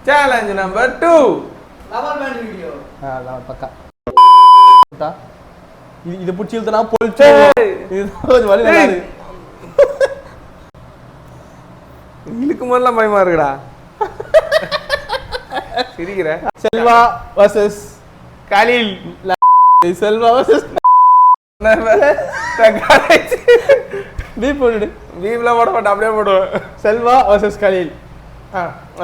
Challenge number 2 lover band video. பக்கா இது புடிச்சு இழுத்தனா போல்ச்சு. இது கொஞ்சம் வலி நல்லா இருக்கு. இழுக்கு மாதிரிலாம் பயமா இருக்குடா. சிரிக்கிற. Selva vs Khaleel. Selva vs beep போடு. பீப்ல போட மாட்டேன், அப்படியே போடுவேன். செல்வா vs கலீல்.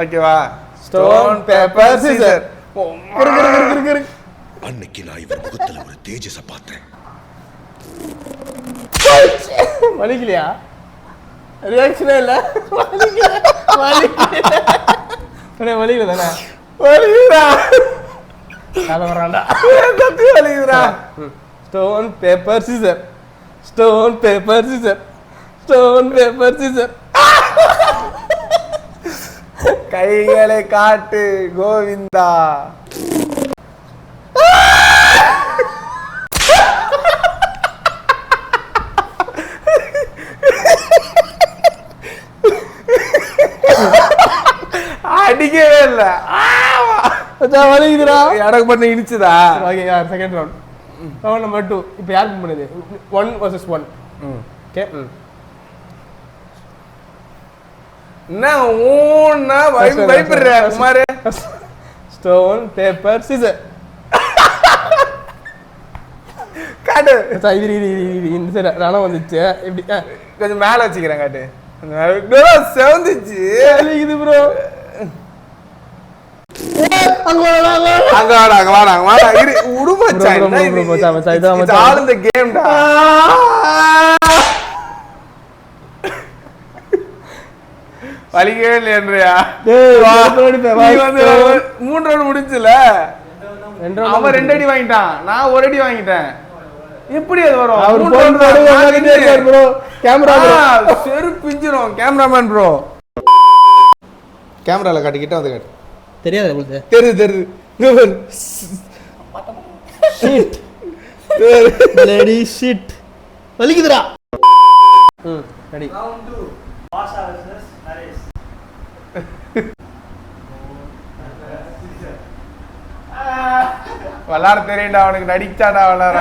ஓகேவா? Stone paper Caesar. அன்னைக்கு நான் இவர் முகத்துல ஒரு தேஜஸ பார்த்தேன். வலிக்கலையா? ரியாக்ஷனே இல்ல. வலிக்கல தானே? வலிக்குதுடா. அத வரான்டா. வலிக்குதுடா. Stone paper scissor. Stone paper scissor. Stone paper scissor. கைகளை காட்டு கோவிந்தா. அடிக்கவே இல்ல. வலிக்குதுடா. எனக்கு பண்ண இனிச்சுதா? ஓகே யார் செகண்ட் ரவுண்ட். Round number 2. இப்போ யார் பண்ணுது? 1 vs 1. ஓகே. என்ன ஊன்னா பயப்படுற குமார்? Stone paper Caesar. காட்டு. இது இந்த சைடு ரணம் வந்துச்சு. இப்படி கொஞ்சம் மேல வச்சுக்கிறேன். காட்டு. செவந்துச்சு. இது ப்ரோ. அங்க வாடா. இரு உடுமச்சான். இது ஆல் இந்த கேம்டா. வலிக்கவே இல்லையா? நீ வந்து 3 ரவுண்ட் முடிஞ்சுல. அவன் 2 அடி வாங்கிட்டான், நான் 1 அடி வாங்கிட்டேன். எப்படி அது வரும்? செரு பிஞ்சிரும். கேமராமேன் ப்ரோ, கேமரால காட்டிக்கிட்ட வந்து காட்டு. தெரியாது உங்களுக்கு? தெரியுது. லேடி ஷிட். வலிக்குதுடா. Ready. Round 2 Basha versus Naresh. விளாட தெரியும்டா அவனுக்கு. நடிச்சாடா விளாட.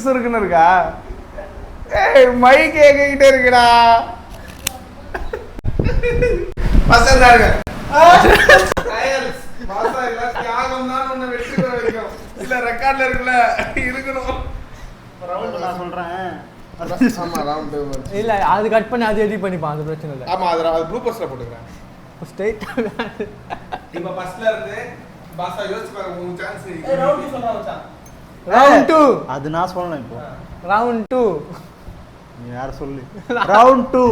சுருக்குன்னு இருக்கா? மைக் எங்ககிட்ட இருக்குடா. பசங்க இல்ல ரெக்கார்ட்ல இருக்குல்ல இருக்கணும். நான் சொல்றேன். இல்ல அது கட் பண்ணி அது எடிட் பண்ணிப்பான். அது பிரச்சனை இல்ல. ஆமா, அது ப்ளூபர்ஸ்ல போட்டுக்கிறேன். ஸ்ட்ரைட் இப்ப ஃபர்ஸ்ட்ல இருந்து பாசா யோசிச்சு பாருங்க, உங்களுக்கு சான்ஸ் இருக்கு. ரவுண்ட் 2 சொல்றா மச்சான். ரவுண்ட் 2. அது நான் சொல்லணும். இப்போ ரவுண்ட் 2 நீ யார சொல்லு. ரவுண்ட் 2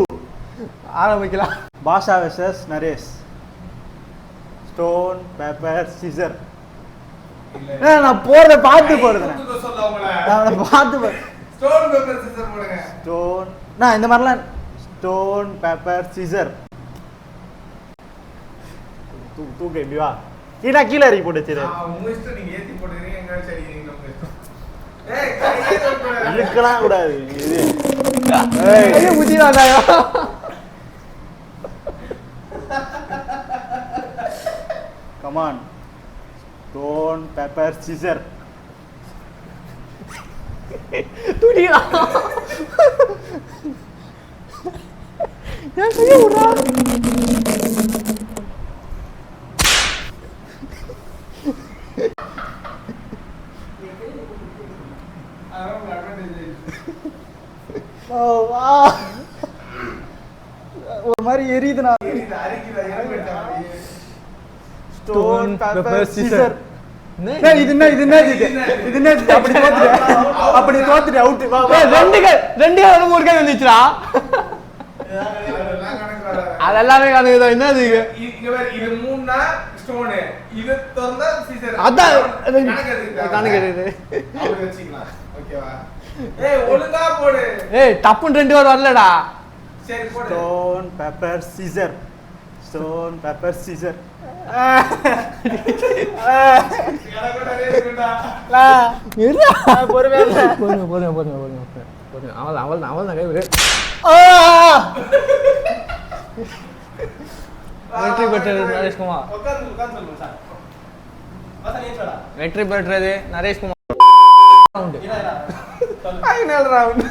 ஆரம்பிக்கலாம். Basha versus Naresh. Stone paper scissor. நான் போறத பார்த்து போறேன். சொல்ல அவங்கள நான் பார்த்து ஸ்டோன் பேப்பர் சீசர் போடுங்க. ஸ்டோன் நான் இந்த மாதிரிலாம் ஸ்டோன் பேப்பர் சீசர். தூக்கு இப்படி வா. கீழே இறக்கி போட்டு வச்சிரு. உங்க இஷ்டம், நீங்க ஏத்தி போடுறீங்க, எங்க வச்சு அடிக்கிறீங்க உங்க இஷ்டம். ஏய் கையே தூக்குடா. இழுக்கலாம் கூடாது. இது ஐயோ முச்சிராதாயா. Come on. Stone paper scissor. துடிடா. ஏன் கைய உடா? ஒரு மாதிரி எரியுதுனா. Stone paper Caesar. இது என்ன அப்படி தோத்துட்டு அவுட். ரெண்டு மூணு கை வந்துச்சுடா. அதெல்லாமே கணக்குதான். என்னது இது 3னா ஸ்டோன், இது திறந்தா சீசர். அதான் கணக்கு எடுக்குது. அப்படி வெச்சிக்கலாம். ஓகேவா? ஏய் ஒழுங்கா போடு. ஏய் டப்புன்னு 2 வார் வரலடா. சரி போடு. Stone paper scissor. Stone paper scissor. அவள் கை விடு. வெற்றி பெற்றது நரேஷ்குமார். வெற்றி பெற்றது Nareshkumar. Final round.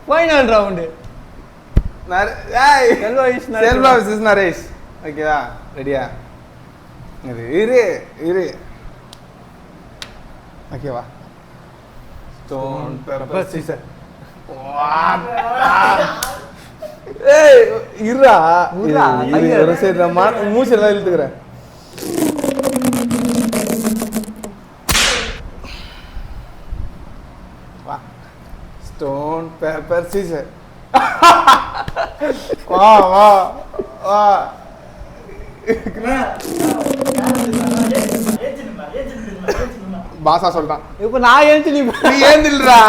Final round. Selva versus Naresh. ஓகேவா? ரெடியா? இரு. ஓகேவா? Stone paper scissor. ஏய் இருடா. ஒரு சைடு நான் மூச்செல்லாம் இழுத்துக்கிறேன். வா. Stone paper scissor. வா. பாசா சொல்றான். இப்ப நான் எழுந்து நீ ஏந்தில்றா.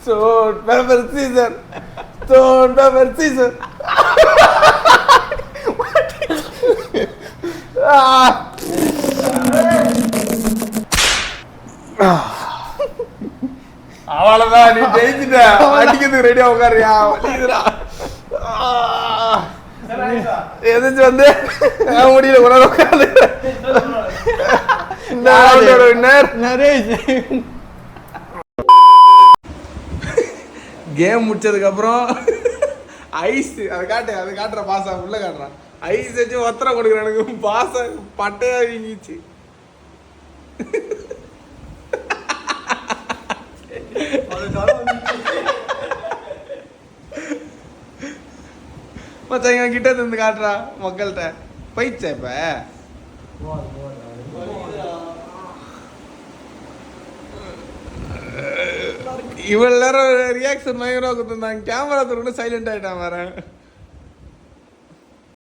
Stone, paper, scissors. Stone, paper, scissors. அவ்வளவுதான், நீ ஜெயிச்சிட்ட. அடிக்கிறதுக்கு ரெடியா உட்காரியா? எதிர்த்து வந்து முடியல உணர உட்காந்து. நரேஷ் கேம் முடிச்சதுக்கு அப்புறம் ஐஸ் அதை காட்டுற பாசா உள்ள காட்டுறான். ஐஸ் வச்சு ஒத்தரம் கொடுக்குறேன். எனக்கு பாச பட்டையா வீங்கிச்சு. மச்சங்க கிட்ட இருந்து காட்டுறா மக்கள்கிட்ட. போயிடுச்சா இப்ப? இவ்வளவு நேரம் ரியாக்ஷன் பயங்கரமா கொடுத்துருந்தாங்க. கேமரா தூரம் சைலண்ட் ஆயிட்டான் வேற.